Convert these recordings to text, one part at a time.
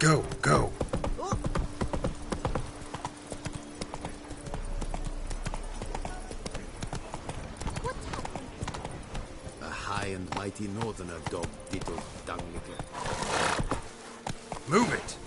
Go. A high and mighty northerner dog, ditto dung little. Move it!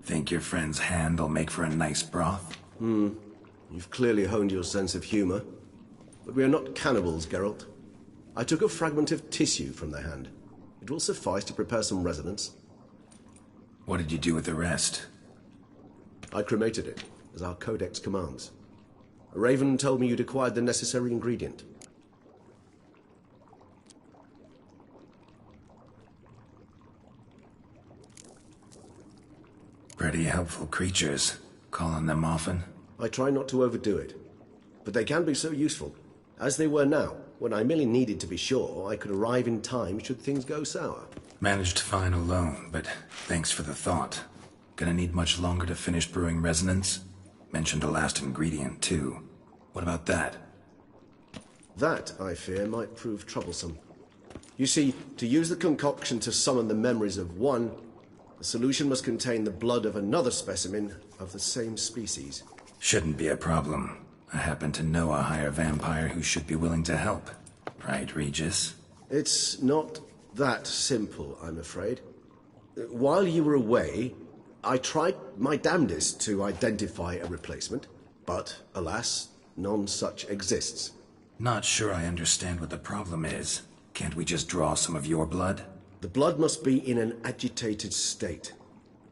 Think your friend's hand will make for a nice broth? You've clearly honed your sense of humor. But we are not cannibals, Geralt. I took a fragment of tissue from their hand. It will suffice to prepare some resonance. What did you do with the rest? I cremated it, as our codex commands. A raven told me you'd acquired the necessary ingredient. Pretty helpful creatures. Call on them often? I try not to overdo it. But they can be so useful. As they were now, when I merely needed to be sure I could arrive in time should things go sour. Managed fine alone, but thanks for the thought. Gonna need much longer to finish brewing resonance? Mentioned a last ingredient, too. What about that? That, I fear, might prove troublesome. You see, to use the concoction to summon the memories of one, the solution must contain the blood of another specimen of the same species. Shouldn't be a problem. I happen to know a higher vampire who should be willing to help. Right, Regis? It's not that simple, I'm afraid. While you were away, I tried my damnedest to identify a replacement, but, alas, none such exists. Not sure I understand what the problem is. Can't we just draw some of your blood? The blood must be in an agitated state.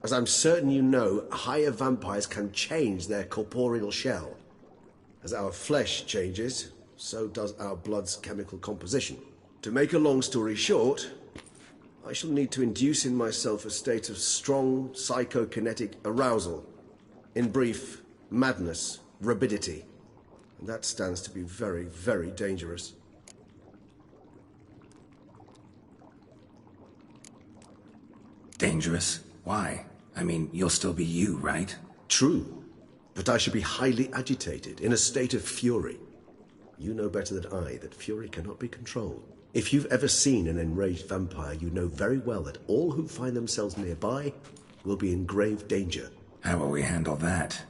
As I'm certain you know, higher vampires can change their corporeal shell. As our flesh changes, so does our blood's chemical composition. To make a long story short, I shall need to induce in myself a state of strong psychokinetic arousal. In brief, madness, rabidity. And that stands to be very, very dangerous. Dangerous? Why? I mean, you'll still be you, right? True, but I should be highly agitated, in a state of fury. You know better than I that fury cannot be controlled. If you've ever seen an enraged vampire, you know very well that all who find themselves nearby will be in grave danger. How will we handle that?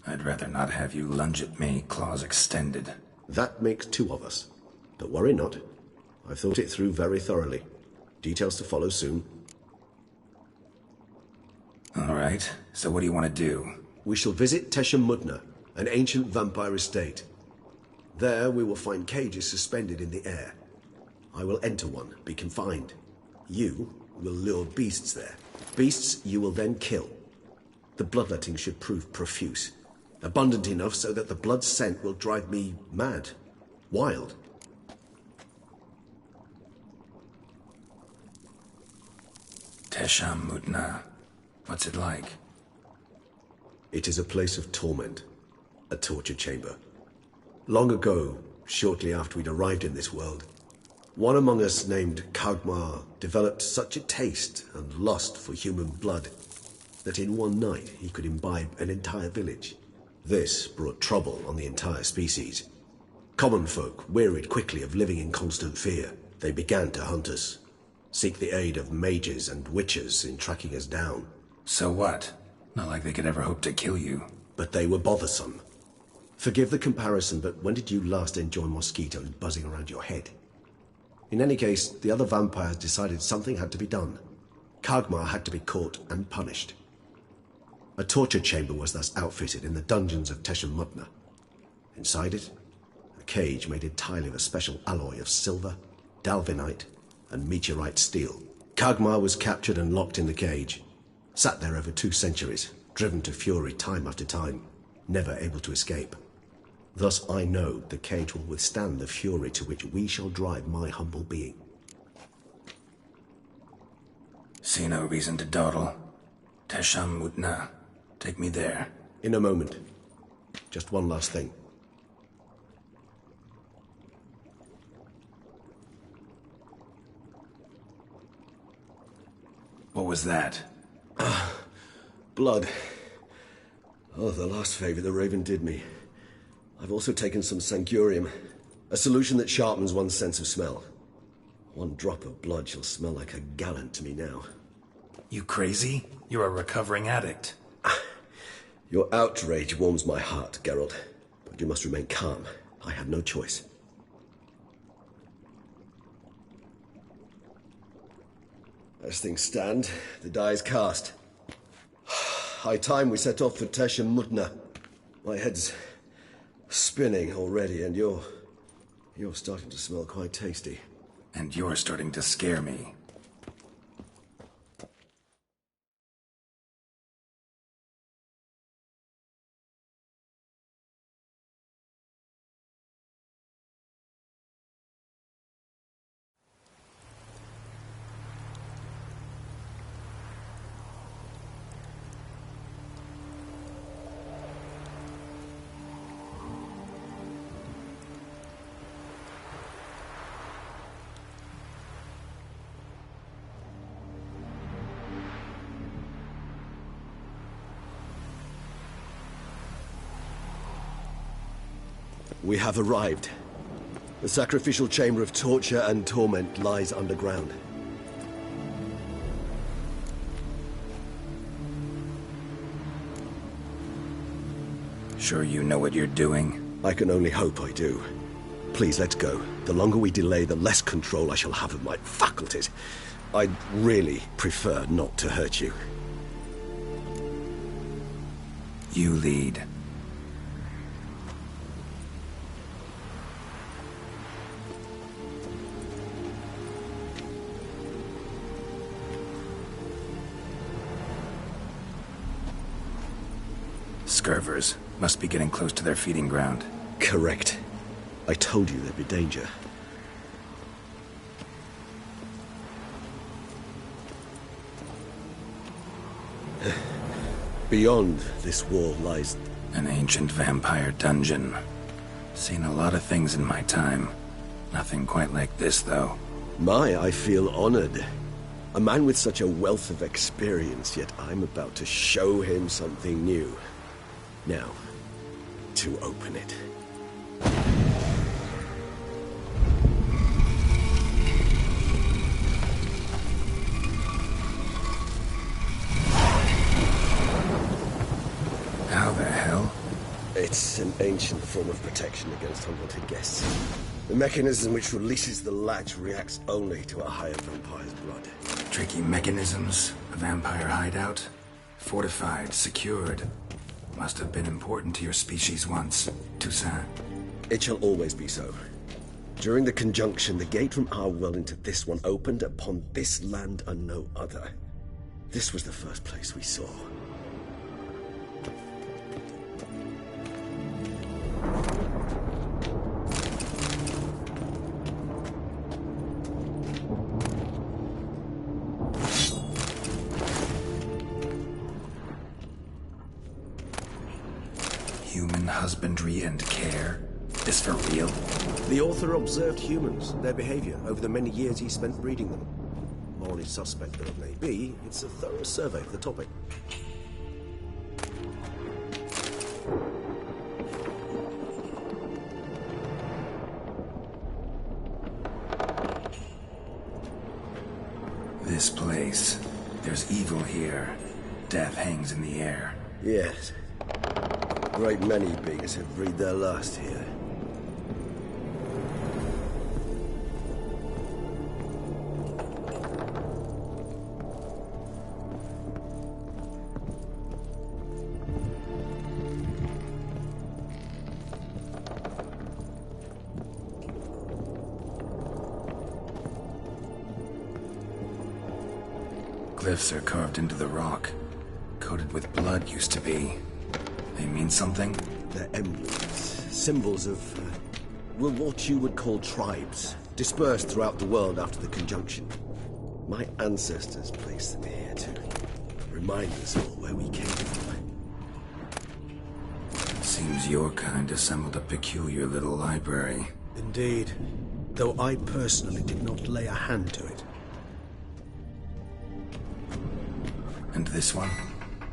I'd rather not have you lunge at me, claws extended. That makes two of us. But worry not. I've thought it through very thoroughly. Details to follow soon. All right, so what do you want to do? We shall visit Tesha Mudna, an ancient vampire estate. There we will find cages suspended in the air. I will enter one, be confined. You will lure beasts there. Beasts you will then kill. The bloodletting should prove profuse. Abundant enough so that the blood scent will drive me mad. Wild. Tesha Mudna. What's it like? It is a place of torment. A torture chamber. Long ago, shortly after we'd arrived in this world, one among us named Kagmar developed such a taste and lust for human blood that in one night he could imbibe an entire village. This brought trouble on the entire species. Common folk wearied quickly of living in constant fear. They began to hunt us, seek the aid of mages and witches in tracking us down. So what? Not like they could ever hope to kill you. But they were bothersome. Forgive the comparison, but when did you last enjoy mosquitoes buzzing around your head? In any case, the other vampires decided something had to be done. Kagmar had to be caught and punished. A torture chamber was thus outfitted in the dungeons of Teshamudna. Inside it, a cage made entirely of a special alloy of silver, dalvinite, and meteorite steel. Kagmar was captured and locked in the cage. Sat there over 2 centuries, driven to fury time after time, never able to escape. Thus I know the cage will withstand the fury to which we shall drive my humble being. See no reason to dawdle. Teshamudna. Take me there. In a moment. Just one last thing. What was that? Blood. Oh, the last favor the Raven did me. I've also taken some Sangurium, a solution that sharpens one's sense of smell. 1 drop of blood shall smell like a gallon to me now. You crazy? You're a recovering addict. Your outrage warms my heart, Geralt. But you must remain calm. I had no choice. As things stand, the die is cast. High time we set off for Teshamudna. My head's spinning already, and you're starting to smell quite tasty. And you're starting to scare me. We have arrived. The sacrificial chamber of torture and torment lies underground. Sure you know what you're doing? I can only hope I do. Please, let's go. The longer we delay, the less control I shall have of my faculties. I'd really prefer not to hurt you. You lead. Scurvers. Must be getting close to their feeding ground. Correct. I told you there'd be danger. Beyond this wall lies... An ancient vampire dungeon. Seen a lot of things in my time. Nothing quite like this, though. I feel honored. A man with such a wealth of experience, yet I'm about to show him something new. Now, to open it. How the hell? It's an ancient form of protection against unwanted guests. The mechanism which releases the latch reacts only to a higher vampire's blood. Tricky mechanisms, a vampire hideout. Fortified, secured. Must have been important to your species once, Toussaint. It shall always be so. During the conjunction, the gate from our world into this one opened upon this land and no other. This was the first place we saw. Human husbandry and care? This for real? The author observed humans, their behavior, over the many years he spent breeding them. Morally suspect though it may be, it's a thorough survey of the topic. There's evil here. Death hangs in the air. Yes. A great many beings have breathed their last here. Glyphs are carved into the rock. Coated with blood used to be. They mean something? They're emblems, symbols of, well, what you would call tribes, dispersed throughout the world after the conjunction. My ancestors placed them here to remind us all where we came from. Seems your kind assembled a peculiar little library. Indeed, though I personally did not lay a hand to it. And this one?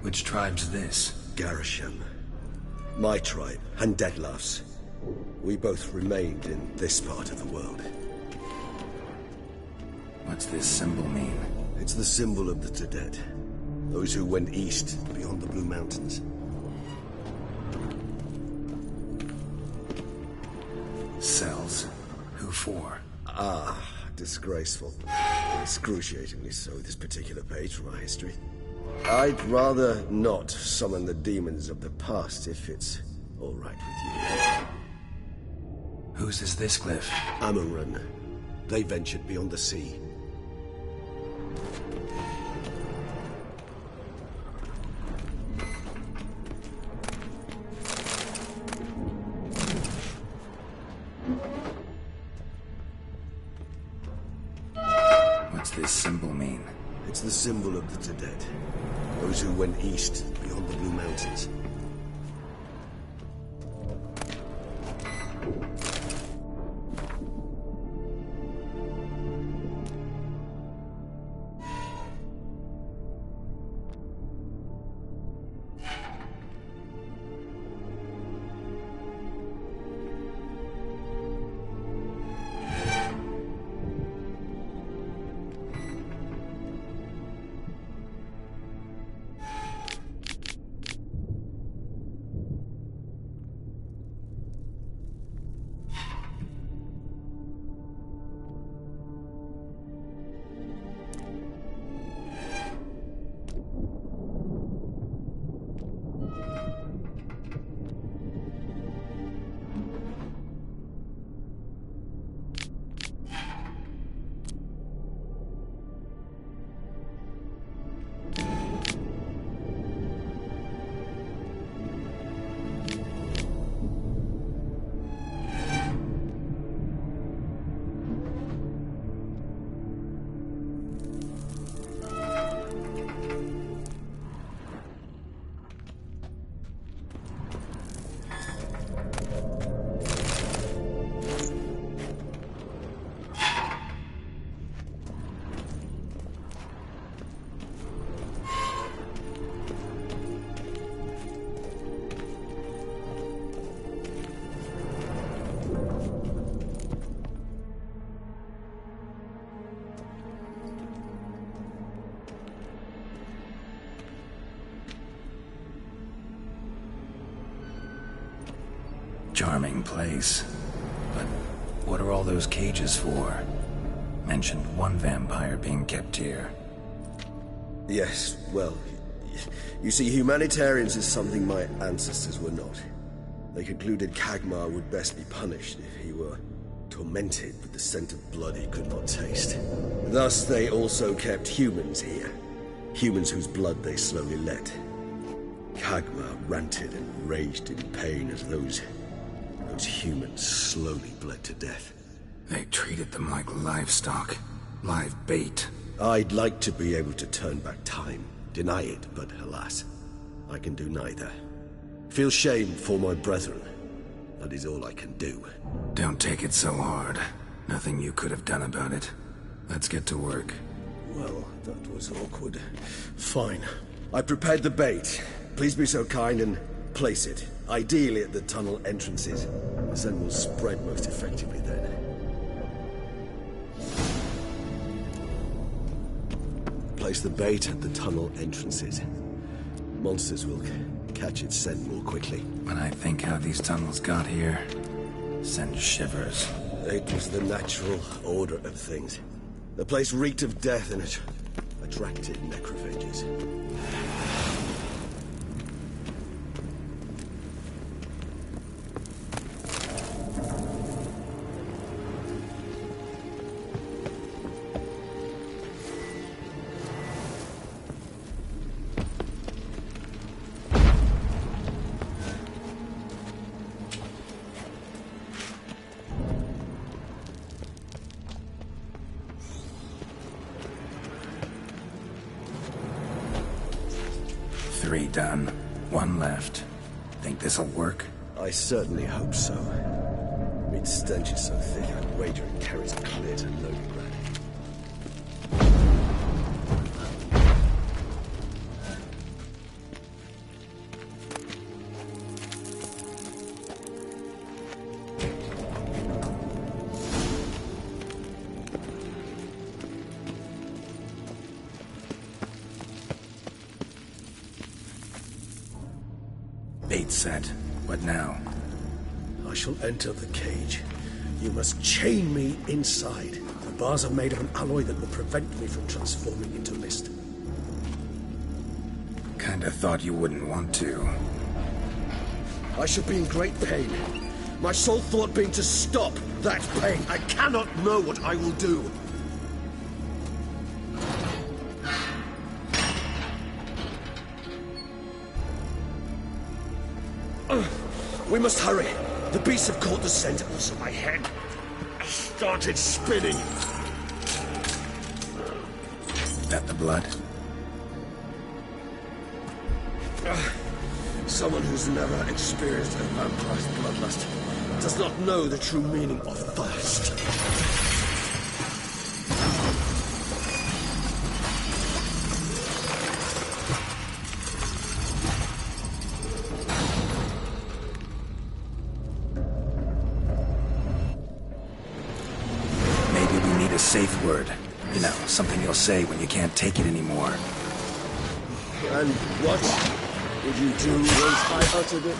Which tribe's this? Garisham. My tribe, and Deadlaugh's. We both remained in this part of the world. What's this symbol mean? It's the symbol of the Tedet. Those who went east, beyond the Blue Mountains. Cells. Who for? Ah, disgraceful. Excruciatingly so, this particular page from our history. I'd rather not summon the demons of the past if it's all right with you. Whose is this glyph? Amuran. They ventured beyond the sea. What's this symbol mean? It's the symbol of the Tedet. Those who went east, beyond the Blue Mountains. Charming place. But what are all those cages for? Mentioned one vampire being kept here. Yes, well, you see, humanitarians is something my ancestors were not. They concluded Kagmar would best be punished if he were tormented with the scent of blood he could not taste. Thus, they also kept humans here. Humans whose blood they slowly let. Kagmar ranted and raged in pain as those humans slowly bled to death. They treated them like livestock. Live bait. I'd like to be able to turn back time, deny it, but alas, I can do neither. Feel shame for my brethren. That is all I can do. Don't take it so hard. Nothing you could have done about it. Let's get to work. Well, that was awkward. Fine. I prepared the bait. Please be so kind and place it. Ideally at the tunnel entrances. The scent will spread most effectively then. place the bait at the tunnel entrances. Monsters will catch its scent more quickly. When I think how these tunnels got here, sends shivers. It was the natural order of things. The place reeked of death and it attracted necrophages. Three done. One left. Think this'll work? I certainly hope so. Its stench is so thick, I'd wager it carries clear to Novigrad. Bait set. What now? I shall enter the cage. You must chain me inside. The bars are made of an alloy that will prevent me from transforming into mist. Kinda thought you wouldn't want to. I shall be in great pain. My sole thought being to stop that pain. I cannot know what I will do. We must hurry. The beasts have caught the scent, also my head started spinning. That the blood? Someone who's never experienced a vampire's bloodlust does not know the true meaning of thirst. Safe word. You know, something you'll say when you can't take it anymore. And what would you do once I uttered it?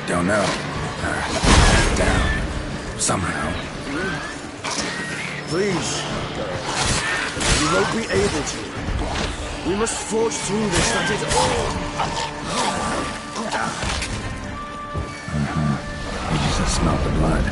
Don't know. Down. Somehow. Please, girl. You won't be able to. We must forge through this, that is all. You just smell the blood.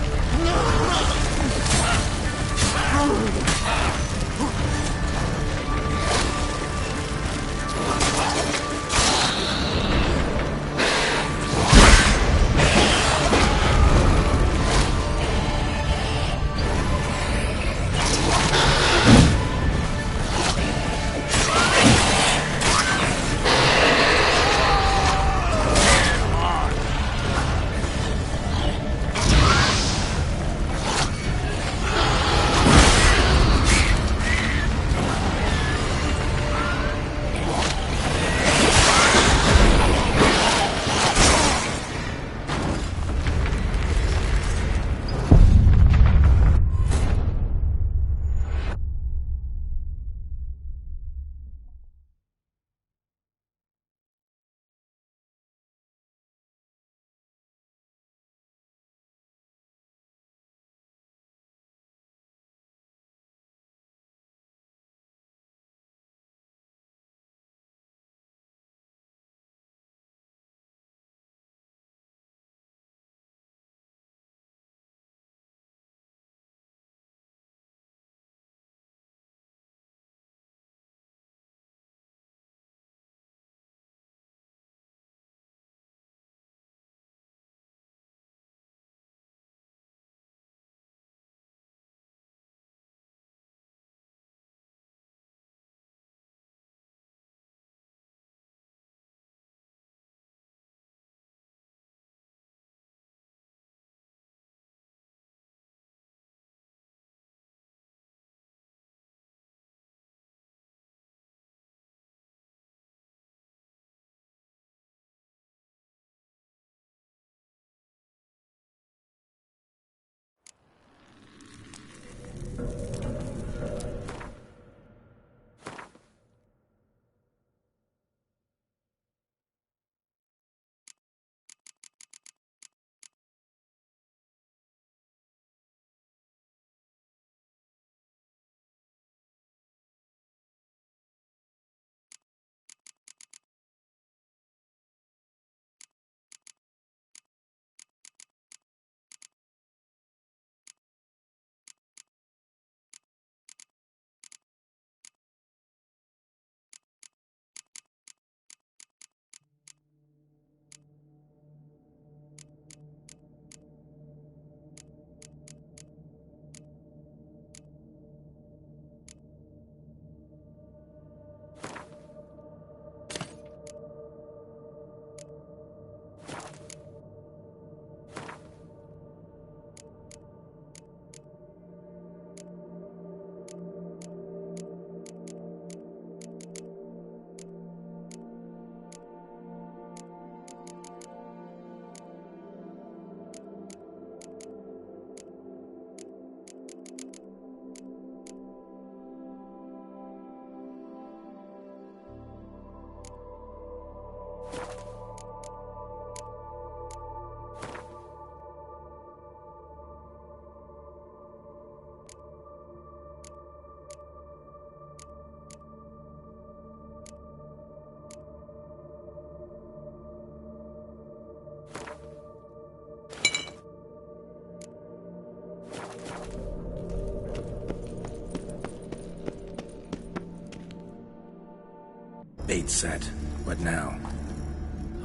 Gate set. What now?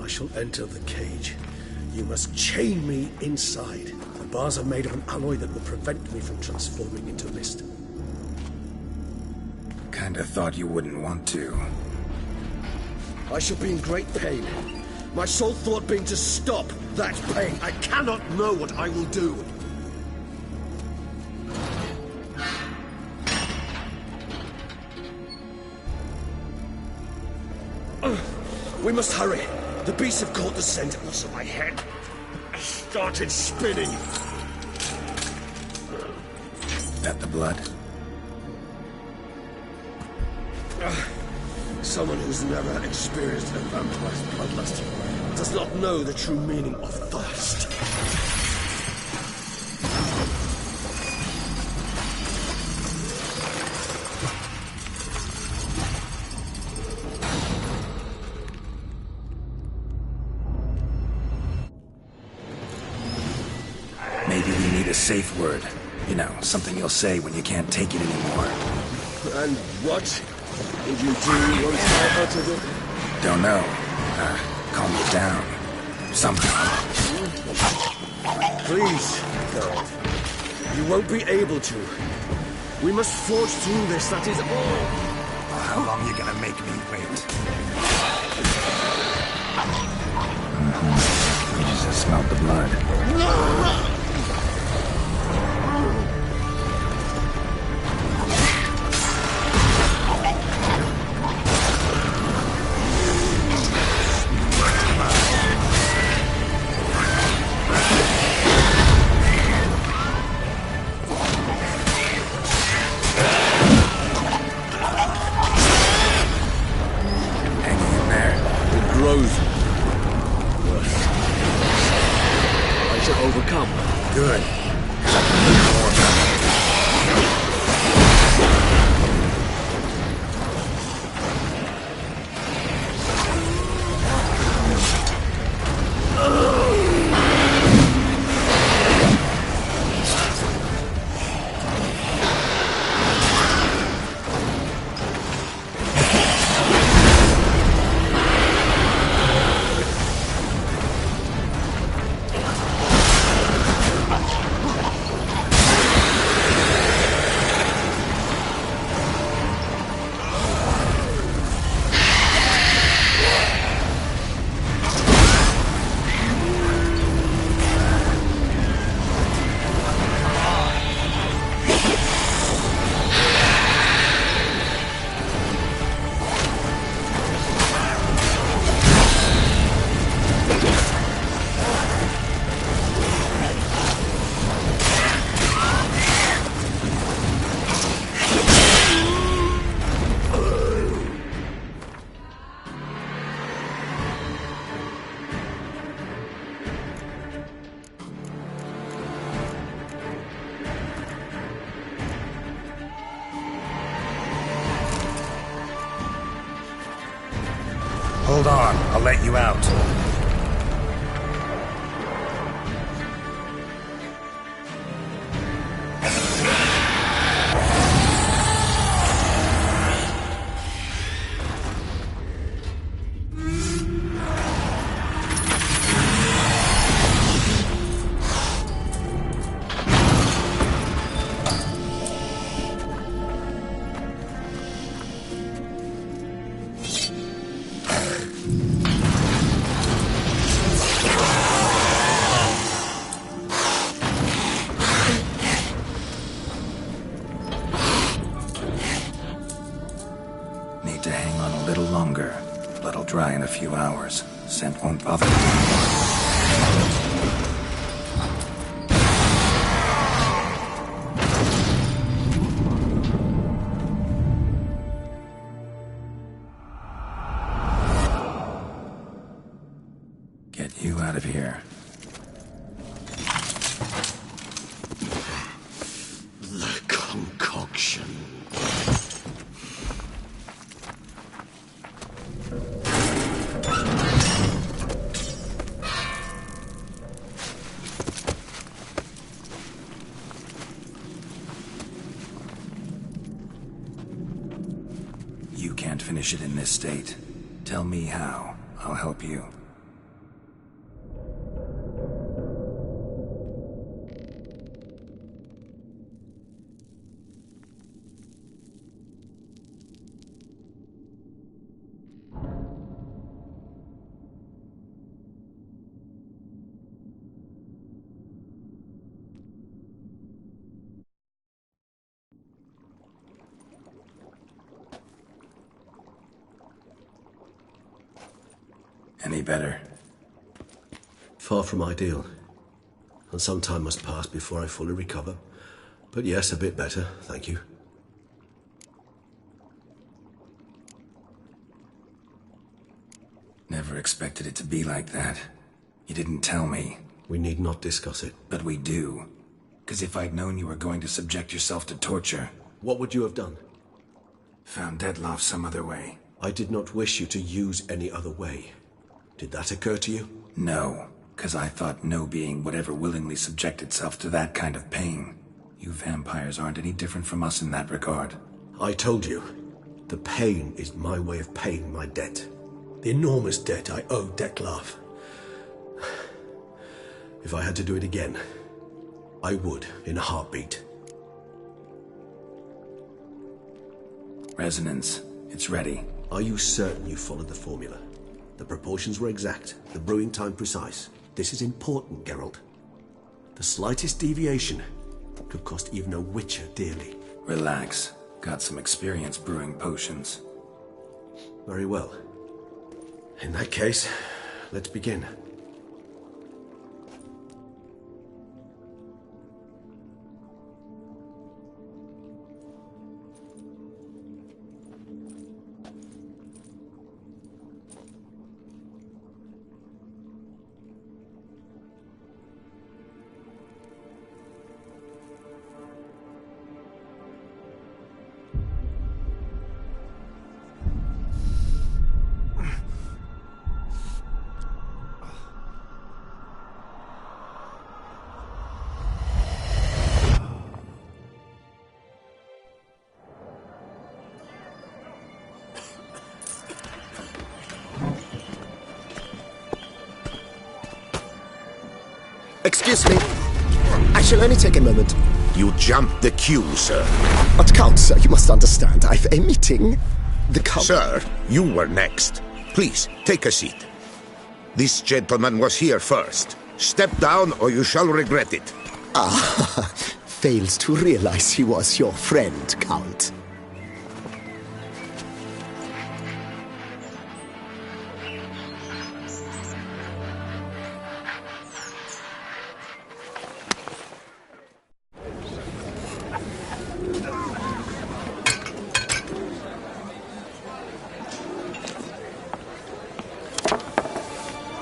I shall enter the cage. You must chain me inside. The bars are made of an alloy that will prevent me from transforming into mist. Kinda thought you wouldn't want to. I shall be in great pain. My sole thought being to stop that pain. I cannot know what I will do. We must hurry. The beasts have caught the scent, also my head. I started spinning. That the blood? Someone who's never experienced a vampire's bloodlust does not know the true meaning of thirst. Maybe we need a safe word. You know, something you'll say when you can't take it anymore. And what would you do once I uttered it? Don't know. Calm you down. Somehow. Please, God. You won't be able to. We must forge through this, that is all. Well, how long you gonna make me wait? You just smelled the blood. Overcome. Good. Hold on, I'll let you out. Need to hang on a little longer. Blood'll dry in a few hours. Scent won't bother me anymore. Get you out of here. The concoction. You can't finish it in this state. Tell me how. I'll help you. Any better? Far from ideal. And some time must pass before I fully recover. But yes, a bit better, thank you. Never expected it to be like that. You didn't tell me. We need not discuss it. But we do. Because if I'd known you were going to subject yourself to torture... What would you have done? Found Detloff some other way. I did not wish you to use any other way. Did that occur to you? No, because I thought no being would ever willingly subject itself to that kind of pain. You vampires aren't any different from us in that regard. I told you, the pain is my way of paying my debt. The enormous debt I owe Detloff. If I had to do it again, I would, in a heartbeat. Resonance. It's ready. Are you certain you followed the formula? The proportions were exact, the brewing time precise. This is important, Geralt. The slightest deviation could cost even a witcher dearly. Relax. Got some experience brewing potions. Very well. In that case, let's begin. Excuse me. I shall only take a moment. You jumped the queue, sir. But Count, sir, you must understand, I've a meeting. The Count... Sir, you were next. Please, take a seat. This gentleman was here first. Step down or you shall regret it. Ah, fails to realize he was your friend, Count.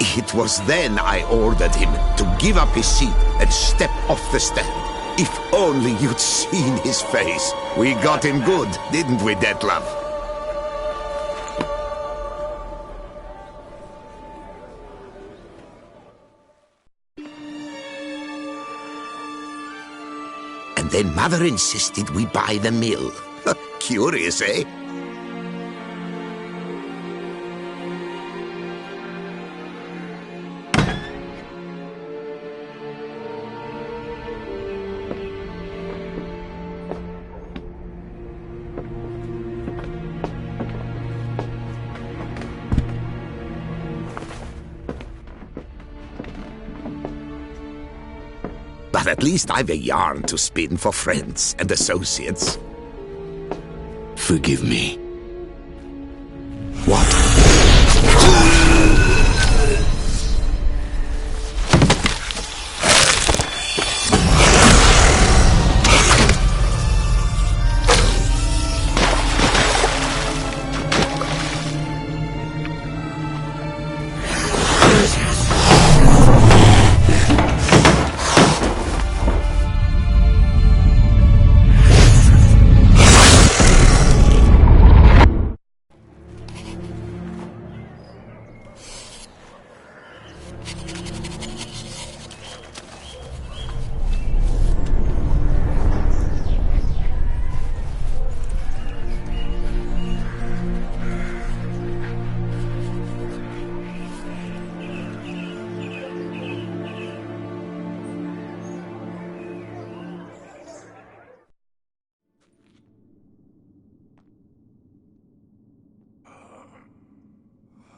It was then I ordered him to give up his seat and step off the stand. If only you'd seen his face. We got him good, didn't we, Detlav? And then Mother insisted we buy the mill. Curious, eh? But at least I've a yarn to spin for friends and associates. Forgive me. What?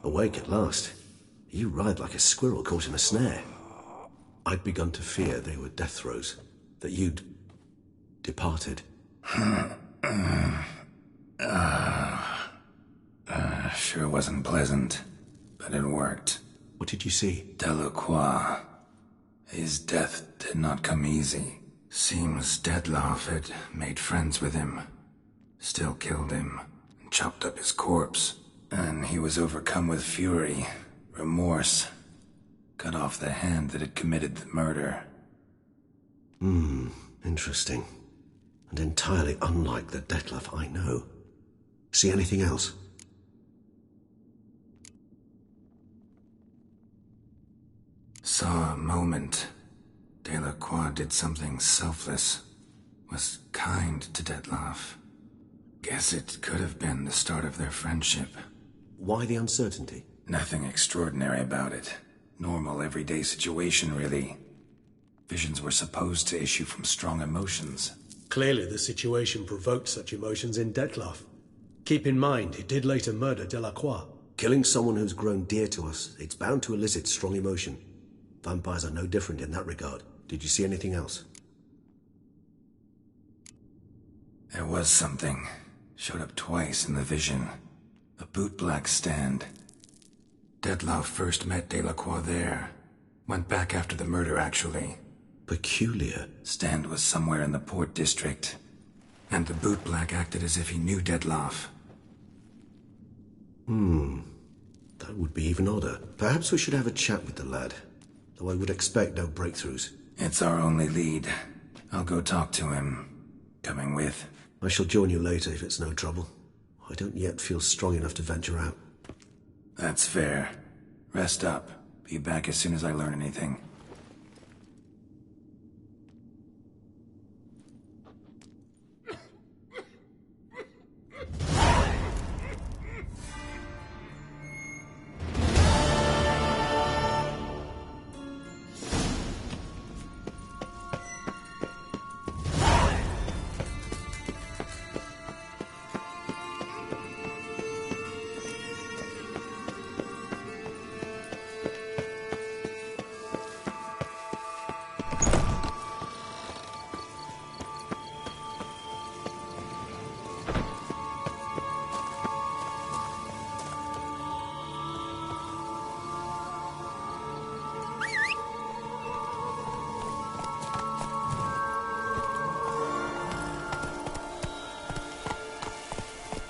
Awake at last. You ride like a squirrel caught in a snare. I'd begun to fear they were death throes, that you'd departed. Sure wasn't pleasant, but it worked. What did you see? Delacroix. His death did not come easy. Seems Dettlaff had made friends with him. Still killed him, and chopped up his corpse. And he was overcome with fury, remorse. Cut off the hand that had committed the murder. Interesting. And entirely unlike the Dettlaff I know. See anything else? Saw a moment. Delacroix did something selfless. Was kind to Dettlaff. Guess it could have been the start of their friendship. Why the uncertainty? Nothing extraordinary about it. Normal, everyday situation, really. Visions were supposed to issue from strong emotions. Clearly the situation provoked such emotions in Dettlaff. Keep in mind, he did later murder Delacroix. Killing someone who's grown dear to us, it's bound to elicit strong emotion. Vampires are no different in that regard. Did you see anything else? There was something. Showed up twice in the vision. A bootblack stand. Dettlaff first met Delacroix there. Went back after the murder, actually. Peculiar. Stand was somewhere in the Port District. And the bootblack acted as if he knew Dettlaff. That would be even odder. Perhaps we should have a chat with the lad. Though I would expect no breakthroughs. It's our only lead. I'll go talk to him. Coming with? I shall join you later if it's no trouble. I don't yet feel strong enough to venture out. That's fair. Rest up. Be back as soon as I learn anything.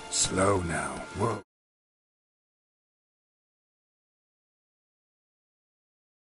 Slow now. Whoa.